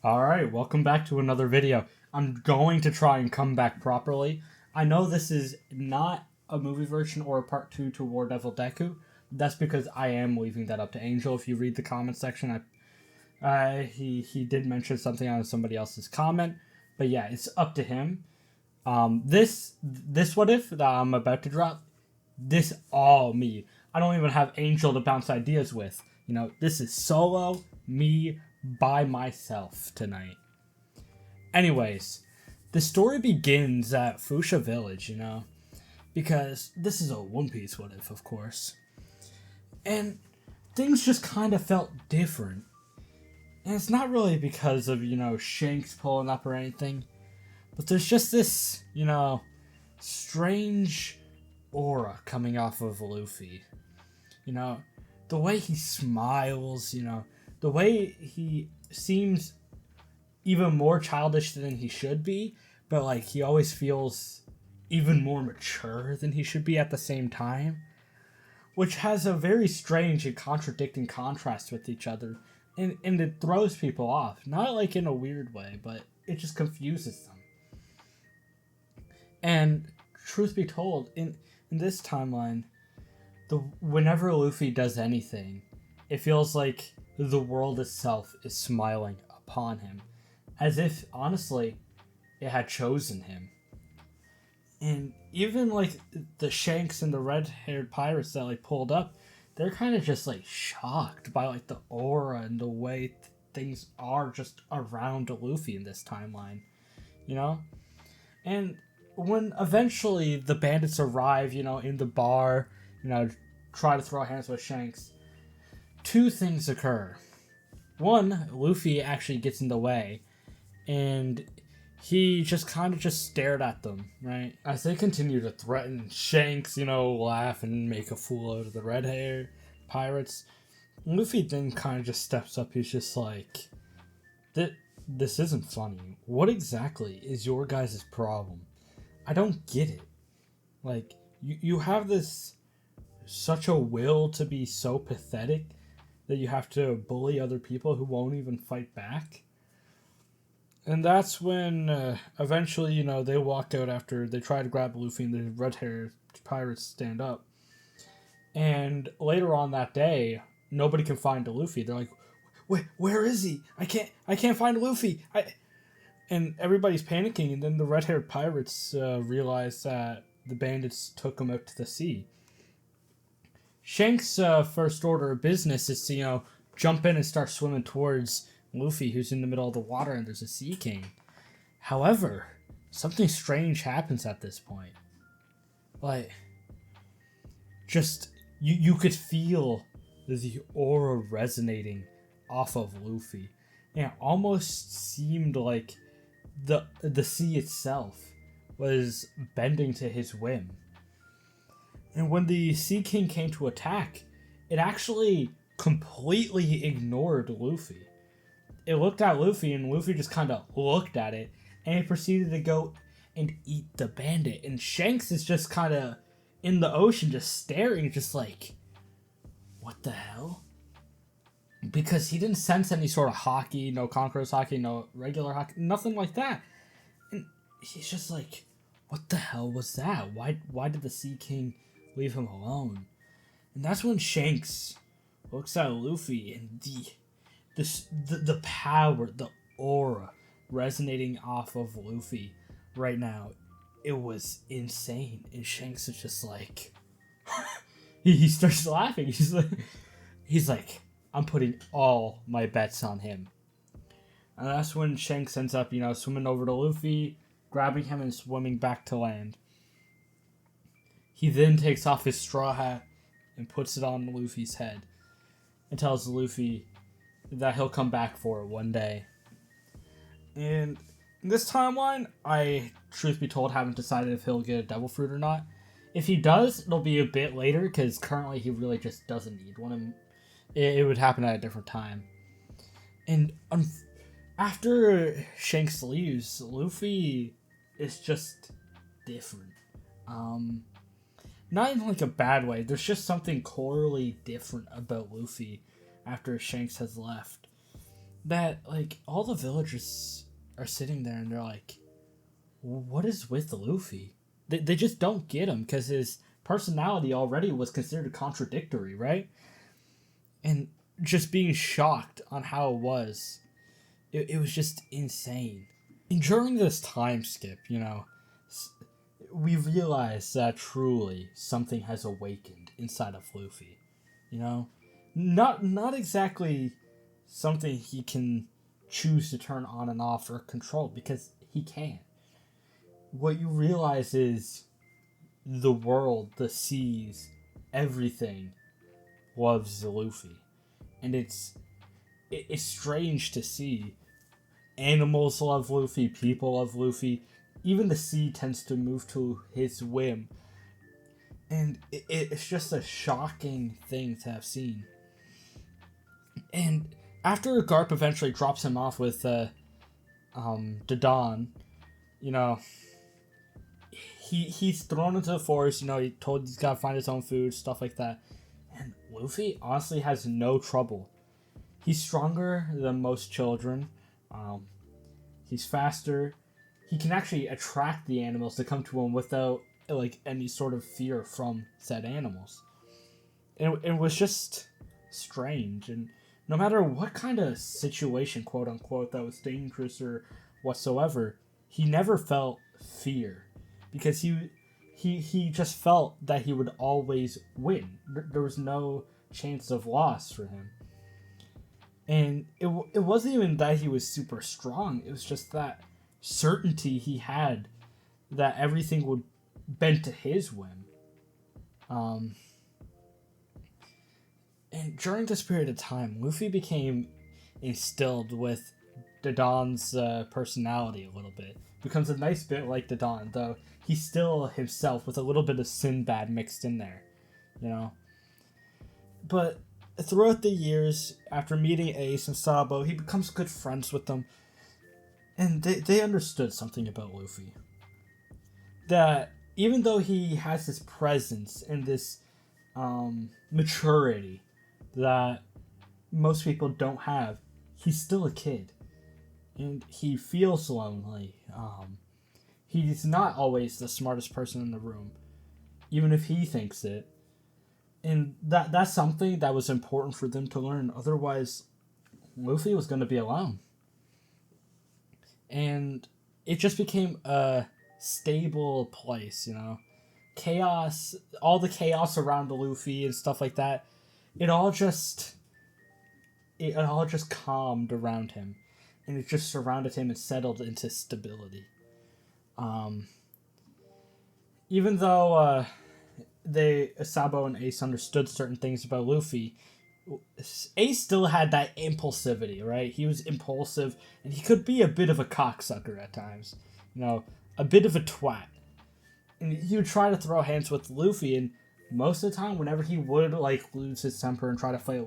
Alright, welcome back to another video. I'm going to try and come back properly. I know this is not a movie version or a part 2 to War Devil Deku. That's because I am leaving that up to Angel. If you read the comment section, he did mention something on somebody else's comment. But yeah, it's up to him. This what if that I'm about to drop, this all me. I don't even have Angel to bounce ideas with. This is solo me by myself tonight. Anyways, the story begins at Fuchsia Village, because this is a One Piece what if, of course. And things just kind of felt different. And it's not really because of, Shanks pulling up or anything, but there's just this, strange aura coming off of Luffy. The way he smiles, the way he seems even more childish than he should be, but he always feels even more mature than he should be at the same time, which has a very strange and contradicting contrast with each other, and it throws people off, not in a weird way, but it just confuses them. And truth be told, in this timeline, whenever Luffy does anything, it feels like the world itself is smiling upon him, as if, honestly, it had chosen him. And even, the Shanks and the red-haired pirates that, pulled up, they're kind of just, shocked by, the aura and the way things are just around Luffy in this timeline, And when eventually the bandits arrive, in the bar, try to throw hands with Shanks, two things occur. One, Luffy actually gets in the way, and he just kind of stared at them, right? As they continue to threaten Shanks, laugh and make a fool out of the red-haired pirates, Luffy then kind of just steps up. He's just like, this isn't funny. What exactly is your guys' problem? I don't get it. You have such a will to be so pathetic that you have to bully other people who won't even fight back. And that's when eventually, they walk out after they try to grab Luffy and the red-haired pirates stand up. And later on that day, nobody can find Luffy. They're like, where is he? I can't find Luffy. And everybody's panicking, and then the red-haired pirates realize that the bandits took him out to the sea. Shanks' first order of business is to, jump in and start swimming towards Luffy, who's in the middle of the water, and there's a Sea King. However, something strange happens at this point. You could feel the aura resonating off of Luffy. And it almost seemed like the sea itself was bending to his whim. And when the Sea King came to attack, it actually completely ignored Luffy. It looked at Luffy, and Luffy just kind of looked at it, and it proceeded to go and eat the bandit. And Shanks is just kind of in the ocean, just staring, just like, what the hell? Because he didn't sense any sort of hockey, no Conqueror's hockey, no regular hockey, nothing like that. And he's just like, what the hell was that? Why did the Sea King leave him alone? And that's when Shanks looks at Luffy, and the power, the aura resonating off of Luffy right now, it was insane. And Shanks is just like, he starts laughing. He's like, I'm putting all my bets on him. And that's when Shanks ends up, swimming over to Luffy, grabbing him and swimming back to land. He then takes off his straw hat and puts it on Luffy's head and tells Luffy that he'll come back for it one day. And in this timeline, I, truth be told, haven't decided if he'll get a devil fruit or not. If he does, it'll be a bit later, because currently he really just doesn't need one. It would happen at a different time. And after Shanks leaves, Luffy is just different. Not in a bad way. There's just something corely different about Luffy after Shanks has left. that like all the villagers are sitting there and they're like, what is with Luffy? They just don't get him because his personality already was considered contradictory, right? And just being shocked on how it was, it was just insane. And during this time skip, we realize that truly something has awakened inside of Luffy. Not exactly something he can choose to turn on and off or control, because he can't. What you realize is the world, the seas, everything loves Luffy. And it's strange to see. Animals love Luffy, people love Luffy, even the sea tends to move to his whim. And it's just a shocking thing to have seen. And after Garp eventually drops him off with the Dawn, he's thrown into the forest. He told he's got to find his own food, stuff like that. And Luffy honestly has no trouble. He's stronger than most children. He's faster. He can actually attract the animals to come to him without any sort of fear from said animals. And it was just strange. And no matter what kind of situation, quote unquote, that was dangerous or whatsoever, he never felt fear, because he just felt that he would always win. There was no chance of loss for him. And it wasn't even that he was super strong. It was just that certainty he had that everything would bend to his whim. And during this period of time, Luffy became instilled with Dawn's personality a little bit. Becomes a nice bit like Dawn, though he's still himself with a little bit of Sinbad mixed in there, But throughout the years, after meeting Ace and Sabo, he becomes good friends with them. And they understood something about Luffy. That even though he has this presence and this maturity that most people don't have, he's still a kid. And he feels lonely. He's not always the smartest person in the room, even if he thinks it. And that's something that was important for them to learn. Otherwise, Luffy was going to be alone. And it just became a stable place, Chaos, all the chaos around Luffy and stuff like that, it all just calmed around him. And it just surrounded him and settled into stability. Even though Sabo and Ace understood certain things about Luffy, Ace still had that impulsivity, right? He was impulsive, and he could be a bit of a cocksucker at times. A bit of a twat. And he would try to throw hands with Luffy, and most of the time, whenever he would, lose his temper and try to fight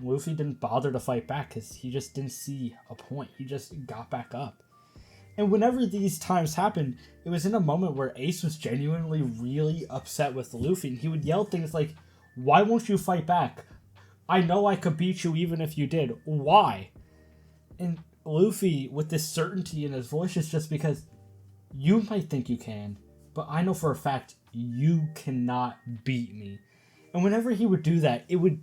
Luffy didn't bother to fight back, because he just didn't see a point. He just got back up. And whenever these times happened, it was in a moment where Ace was genuinely really upset with Luffy, and he would yell things like, "Why won't you fight back? I know I could beat you even if you did. Why?" And Luffy, with this certainty in his voice, is just because you might think you can, but I know for a fact you cannot beat me. And whenever he would do that, it would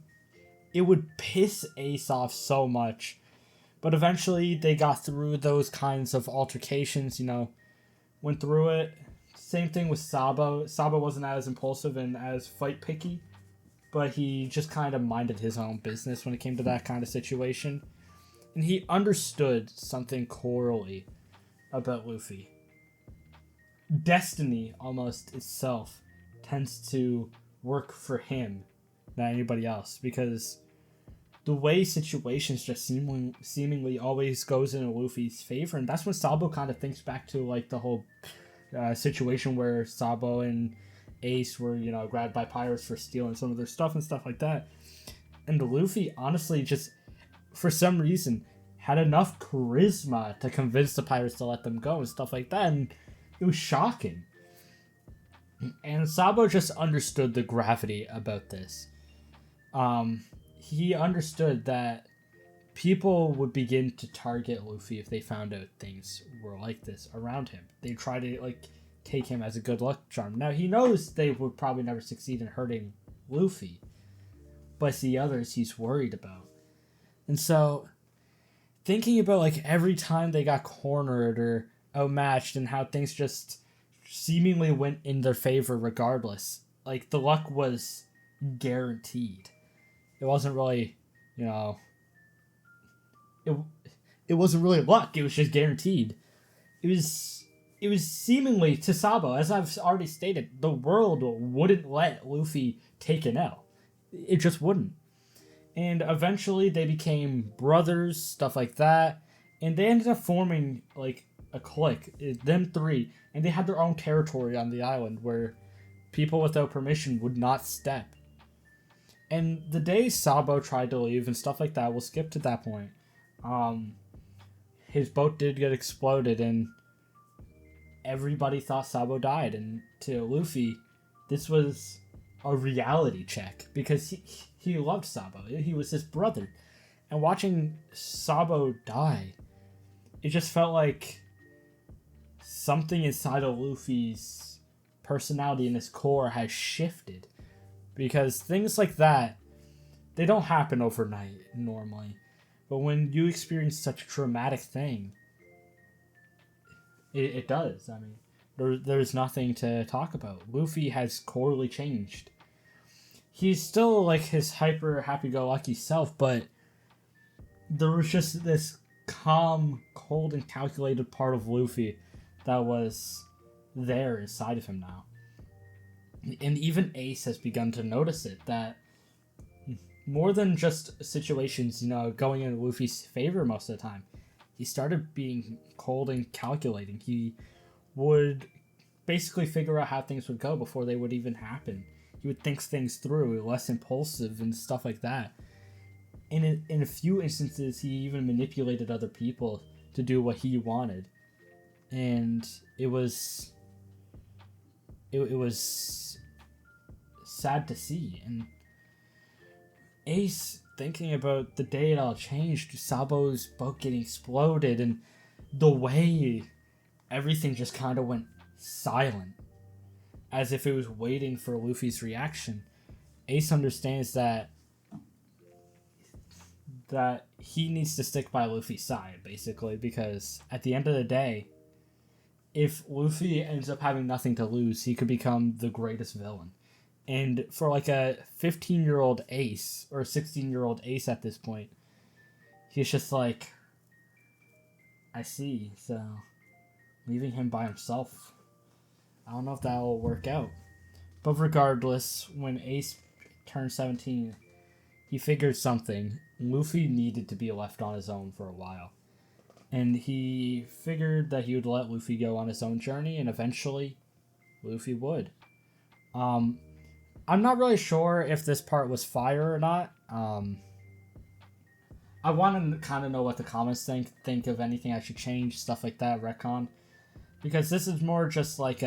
piss Ace off so much. But eventually they got through those kinds of altercations, went through it. Same thing with Sabo. Sabo wasn't as impulsive and as fight picky, but he just kind of minded his own business when it came to that kind of situation. And he understood something corally about Luffy. Destiny, almost itself, tends to work for him than anybody else, because the way situations just seemingly always goes in Luffy's favor. And that's when Sabo kind of thinks back to the whole situation where Sabo and Ace were grabbed by pirates for stealing some of their stuff and stuff like that. And Luffy honestly just, for some reason, had enough charisma to convince the pirates to let them go and stuff like that. And it was shocking. And Sabo just understood the gravity about this. He understood that people would begin to target Luffy if they found out things were like this around him. They try to like take him as a good luck charm. Now he knows they would probably never succeed in hurting Luffy, but it's the others he's worried about. And so thinking about like every time they got cornered or outmatched and how things just seemingly went in their favor regardless, like the luck was guaranteed. It wasn't really, you know, it wasn't really luck. It was just guaranteed. It was seemingly to Sabo, as I've already stated, the world wouldn't let Luffy take an L. It just wouldn't. And eventually they became brothers, stuff like that, and they ended up forming like a clique, them three, and they had their own territory on the island where people without permission would not step. And the day Sabo tried to leave and stuff like that, we'll skip to that point. His boat did get exploded and everybody thought Sabo died. And to Luffy, this was a reality check because he loved Sabo. He was his brother. And watching Sabo die, it just felt like something inside of Luffy's personality and his core has shifted. Because things like that, they don't happen overnight normally. But when you experience such a traumatic thing, it does. I mean, there's nothing to talk about. Luffy has corely changed. He's still like his hyper happy-go-lucky self, but there was just this calm, cold, and calculated part of Luffy that was there inside of him now. And even Ace has begun to notice it, that more than just situations, going in Luffy's favor most of the time, he started being cold and calculating. He would basically figure out how things would go before they would even happen. He would think things through, less impulsive and stuff like that. And in a few instances, he even manipulated other people to do what he wanted. And it was sad to see. And Ace, thinking about the day it all changed, Sabo's boat getting exploded, and the way everything just kind of went silent, as if it was waiting for Luffy's reaction. Ace understands that he needs to stick by Luffy's side, basically, because at the end of the day, if Luffy ends up having nothing to lose, he could become the greatest villain. And for like a 15-year-old Ace, or a 16-year-old Ace at this point, he's just like, I see, so leaving him by himself, I don't know if that will work out. But regardless, when Ace turned 17, he figured something. Luffy needed to be left on his own for a while. And he figured that he would let Luffy go on his own journey, and eventually, Luffy would. I'm not really sure if this part was fire or not. I want to kind of know what the comments think of anything I should change, stuff like that, retcon. Because this is more just like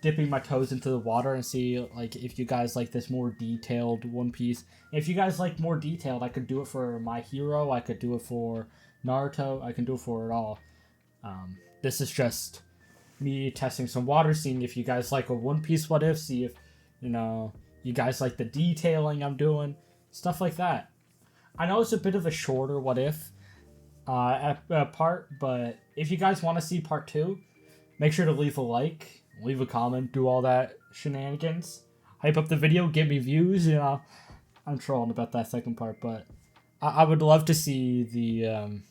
dipping my toes into the water and see like if you guys like this more detailed One Piece. If you guys like more detailed, I could do it for My Hero, I could do it for Naruto, I can do it for it all. This is just me testing some water, seeing if you guys like a One Piece what if, see if you guys like the detailing I'm doing, stuff like that. I know it's a bit of a shorter what if part, but if you guys want to see part 2, make sure to leave a like, leave a comment, do all that shenanigans, hype up the video, give me views. I'm trolling about that second part, but I would love to see the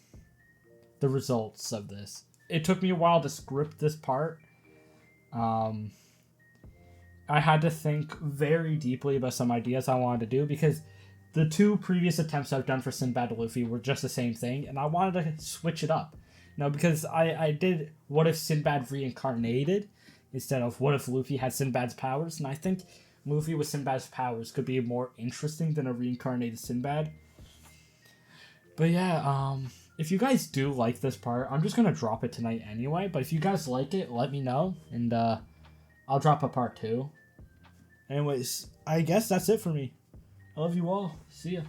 results of this. It took me a while to script this part. I had to think very deeply about some ideas I wanted to do, because the 2 previous attempts I've done for Sinbad Luffy were just the same thing, and I wanted to switch it up. Because I did what if Sinbad reincarnated instead of what if Luffy had Sinbad's powers, and I think Luffy with Sinbad's powers could be more interesting than a reincarnated Sinbad. But yeah, if you guys do like this part, I'm just going to drop it tonight anyway, but if you guys like it, let me know, and I'll drop a part 2. Anyways, I guess that's it for me. I love you all. See ya.